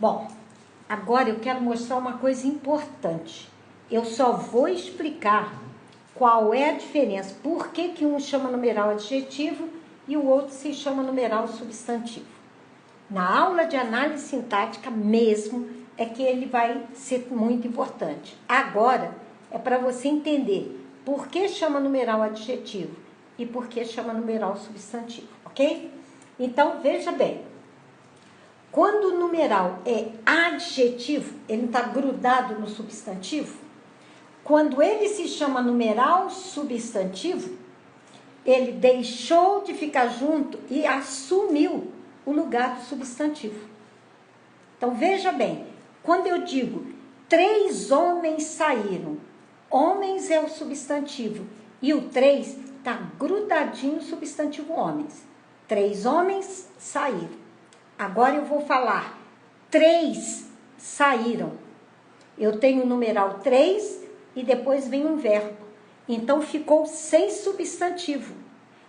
Bom, agora eu quero mostrar uma coisa importante. Eu só vou explicar qual é a diferença, por que um chama numeral adjetivo e o outro se chama numeral substantivo. Na aula de análise sintática mesmo é que ele vai ser muito importante. Agora é para você entender por que chama numeral adjetivo e por que chama numeral substantivo, ok? Então, veja bem. Quando o numeral é adjetivo, ele está grudado no substantivo. Quando ele se chama numeral substantivo, ele deixou de ficar junto e assumiu o lugar do substantivo. Então, veja bem, quando eu digo 3 homens saíram, homens é o substantivo e o 3 está grudadinho no substantivo homens. 3 homens saíram. Agora eu vou falar 3 saíram. Eu tenho o numeral 3 e depois vem um verbo. Então ficou sem substantivo.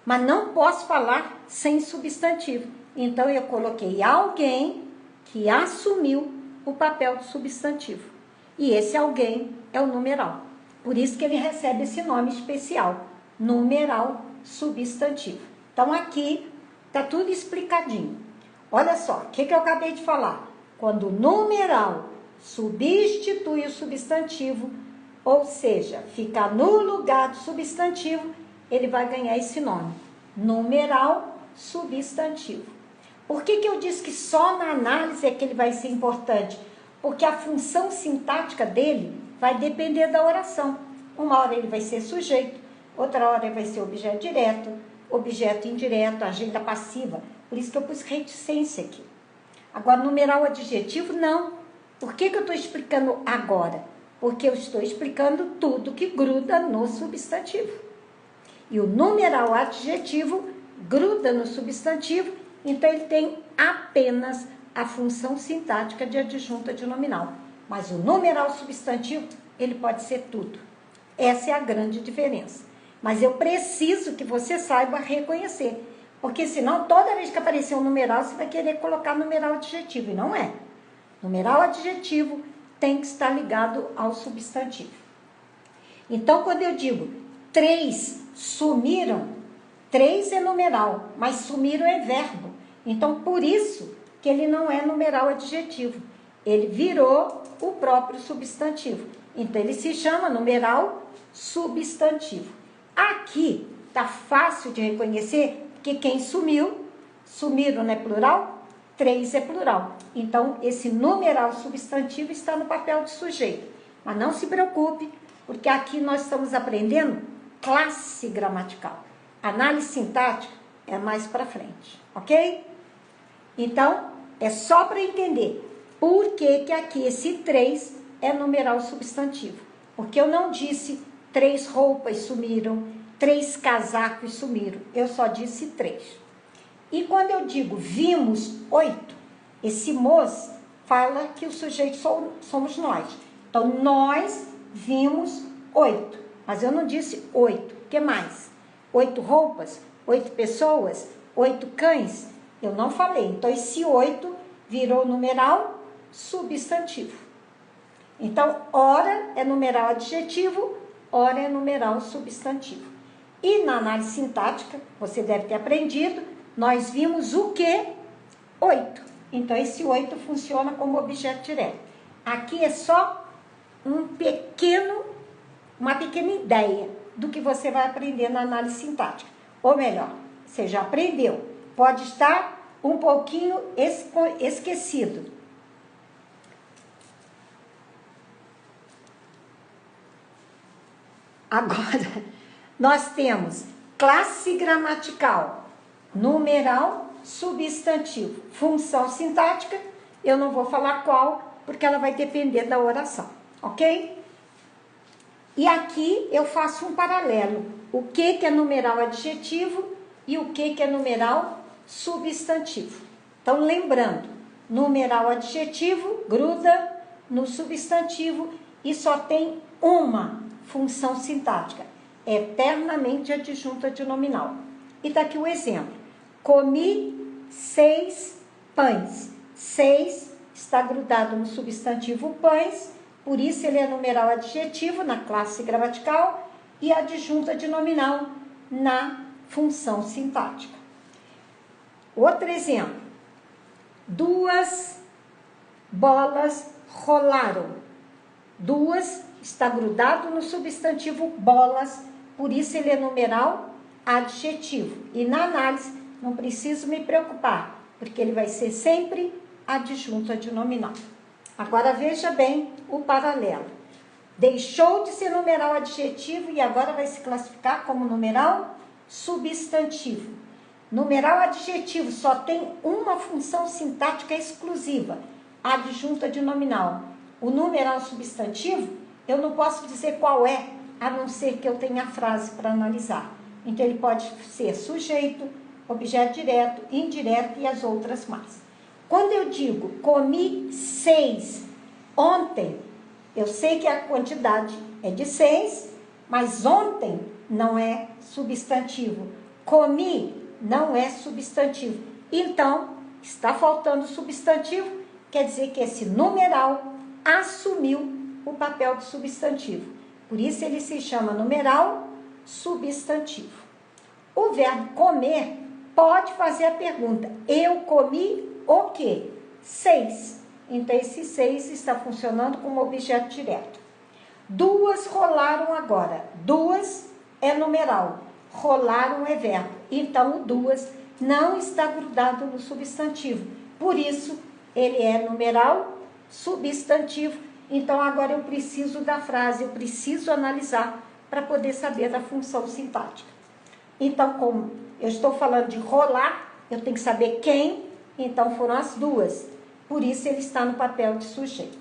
Mas não posso falar sem substantivo. Então eu coloquei alguém que assumiu o papel do substantivo. E esse alguém é o numeral. Por isso que ele recebe esse nome especial, numeral substantivo. Então aqui está tudo explicadinho. Olha só, o que eu acabei de falar? Quando o numeral substitui o substantivo, ou seja, fica no lugar do substantivo, ele vai ganhar esse nome, numeral substantivo. Por que eu disse que só na análise é que ele vai ser importante? Porque a função sintática dele vai depender da oração. Uma hora ele vai ser sujeito, outra hora ele vai ser objeto direto, objeto indireto, agenda passiva. Por isso que eu pus reticência aqui. Agora, numeral adjetivo, não. Por que eu estou explicando agora? Porque eu estou explicando tudo que gruda no substantivo. E o numeral adjetivo gruda no substantivo, então ele tem apenas a função sintática de adjunta de nominal. Mas o numeral substantivo, ele pode ser tudo. Essa é a grande diferença. Mas eu preciso que você saiba reconhecer. Porque senão, toda vez que aparecer um numeral, você vai querer colocar numeral adjetivo. E não é. Numeral adjetivo tem que estar ligado ao substantivo. Então, quando eu digo 3 sumiram, 3 é numeral, mas sumiram é verbo. Então, por isso que ele não é numeral adjetivo. Ele virou o próprio substantivo. Então, ele se chama numeral substantivo. Aqui está fácil de reconhecer que quem sumiu, sumiram não é plural? 3 é plural. Então, esse numeral substantivo está no papel de sujeito. Mas não se preocupe, porque aqui nós estamos aprendendo classe gramatical. Análise sintática é mais para frente, ok? Então, é só para entender por que aqui esse 3 é numeral substantivo. Porque eu não disse 3 roupas sumiram, 3 casacos sumiram. Eu só disse 3. E quando eu digo vimos 8, esse mos fala que o sujeito somos nós. Então, nós vimos 8. Mas eu não disse 8. O que mais? 8 roupas? 8 pessoas? 8 cães? Eu não falei. Então, esse 8 virou numeral substantivo. Então, ora é numeral adjetivo, ora é numeral substantivo. E na análise sintática, você deve ter aprendido, nós vimos o quê? 8. Então, esse 8 funciona como objeto direto. Aqui é só uma pequena ideia do que você vai aprender na análise sintática. Ou melhor, você já aprendeu. Pode estar um pouquinho esquecido. Agora, nós temos classe gramatical, numeral, substantivo, função sintática, eu não vou falar qual, porque ela vai depender da oração, ok? E aqui eu faço um paralelo, o que é numeral adjetivo e o que é numeral substantivo. Então, lembrando, numeral adjetivo gruda no substantivo e só tem uma função sintática, eternamente adjunta de nominal. E está aqui o exemplo. Comi 6 pães. 6 está grudado no substantivo pães, por isso ele é numeral adjetivo na classe gramatical e adjunta de nominal na função sintática. Outro exemplo. 2 bolas rolaram. 2 está grudado no substantivo bolas, por isso ele é numeral adjetivo. E na análise não preciso me preocupar, porque ele vai ser sempre adjunta de nominal. Agora veja bem o paralelo. Deixou de ser numeral adjetivo e agora vai se classificar como numeral substantivo. Numeral adjetivo só tem uma função sintática exclusiva, adjunta de nominal. O numeral substantivo, eu não posso dizer qual é, a não ser que eu tenha a frase para analisar. Então, ele pode ser sujeito, objeto direto, indireto e as outras mais. Quando eu digo comi 6 ontem, eu sei que a quantidade é de 6, mas ontem não é substantivo. Comi não é substantivo. Então, está faltando substantivo, quer dizer que esse numeral assumiu o papel de substantivo. Por isso ele se chama numeral substantivo. O verbo comer pode fazer a pergunta: eu comi o quê? 6. Então esse 6 está funcionando como objeto direto. 2 rolaram agora. 2 é numeral. Rolaram é verbo. Então o 2 não está grudado no substantivo. Por isso ele é numeral substantivo. Então agora eu preciso da frase, eu preciso analisar para poder saber da função sintática. Então, como eu estou falando de rolar, eu tenho que saber quem, então foram as 2. Por isso ele está no papel de sujeito.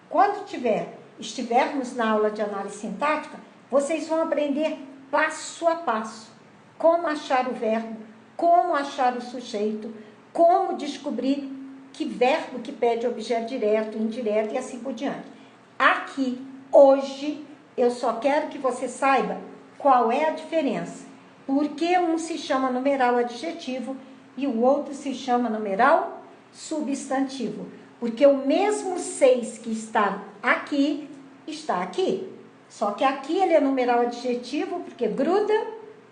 Quando estivermos na aula de análise sintática, vocês vão aprender passo a passo como achar o verbo, como achar o sujeito, como descobrir que verbo que pede objeto direto, indireto e assim por diante. Aqui, hoje, eu só quero que você saiba qual é a diferença. Por que um se chama numeral adjetivo e o outro se chama numeral substantivo? Porque o mesmo 6 que está aqui, está aqui. Só que aqui ele é numeral adjetivo porque gruda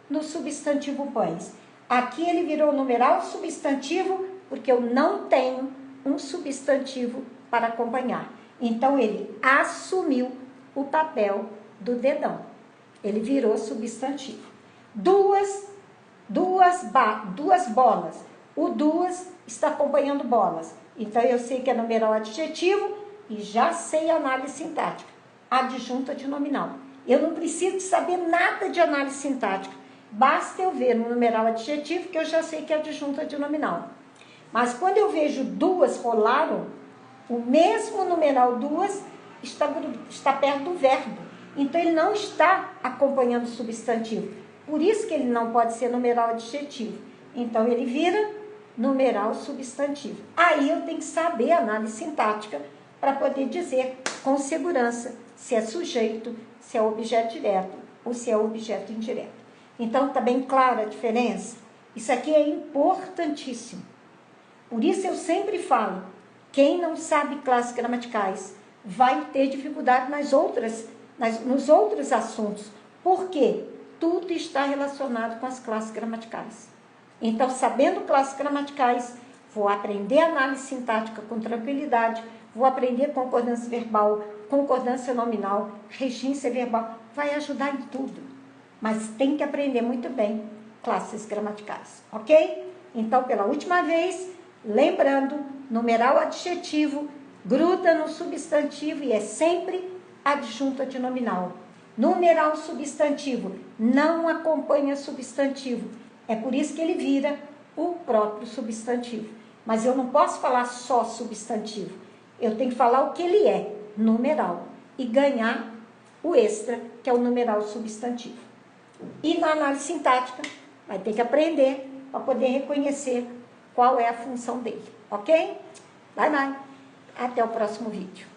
no substantivo pães. Aqui ele virou numeral substantivo porque eu não tenho um substantivo para acompanhar. Então, ele assumiu o papel do dedão. Ele virou substantivo. 2 bolas. O 2 está acompanhando bolas. Então, eu sei que é numeral adjetivo e já sei a análise sintática. Adjunta de nominal. Eu não preciso saber nada de análise sintática. Basta eu ver no numeral adjetivo que eu já sei que é adjunta de nominal. Mas quando eu vejo 2 rolaram, o mesmo numeral 2 está perto do verbo. Então, ele não está acompanhando o substantivo. Por isso que ele não pode ser numeral adjetivo. Então, ele vira numeral substantivo. Aí eu tenho que saber a análise sintática para poder dizer com segurança se é sujeito, se é objeto direto ou se é objeto indireto. Então, está bem clara a diferença? Isso aqui é importantíssimo. Por isso eu sempre falo, quem não sabe classes gramaticais vai ter dificuldade nos outros assuntos. Por quê? Tudo está relacionado com as classes gramaticais. Então, sabendo classes gramaticais, vou aprender análise sintática com tranquilidade, vou aprender concordância verbal, concordância nominal, regência verbal, vai ajudar em tudo. Mas tem que aprender muito bem classes gramaticais, ok? Então, pela última vez, lembrando, numeral adjetivo gruda no substantivo e é sempre adjunta de nominal. Numeral substantivo não acompanha substantivo. É por isso que ele vira o próprio substantivo. Mas eu não posso falar só substantivo. Eu tenho que falar o que ele é, numeral. E ganhar o extra, que é o numeral substantivo. E na análise sintática, vai ter que aprender para poder reconhecer qual é a função dele. Ok? Bye, bye. Até o próximo vídeo.